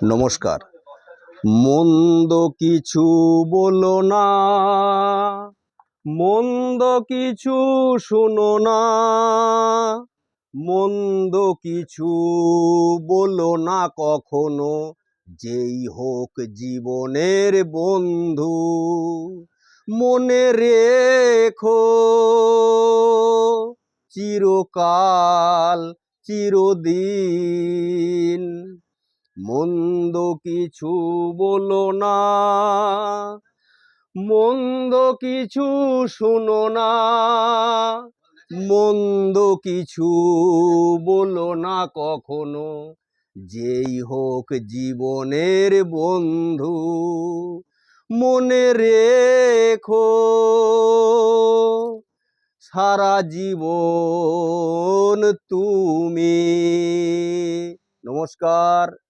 নমস্কার। মন্দ কিছু বলো না, মন্দ কিছু শোনো না, মন্দ কিছু বলো না কখনো, যেই হোক জীবনের বন্ধু। মনে রেখো চিরকাল চিরদিন, মন্দ কিছু বলো না, মন্দ কিছু শোনো না, মন্দ কিছু বলো না কখনো, যেই হোক জীবনের বন্ধু। মনে রেখো সারা জীবন তুমি। নমস্কার।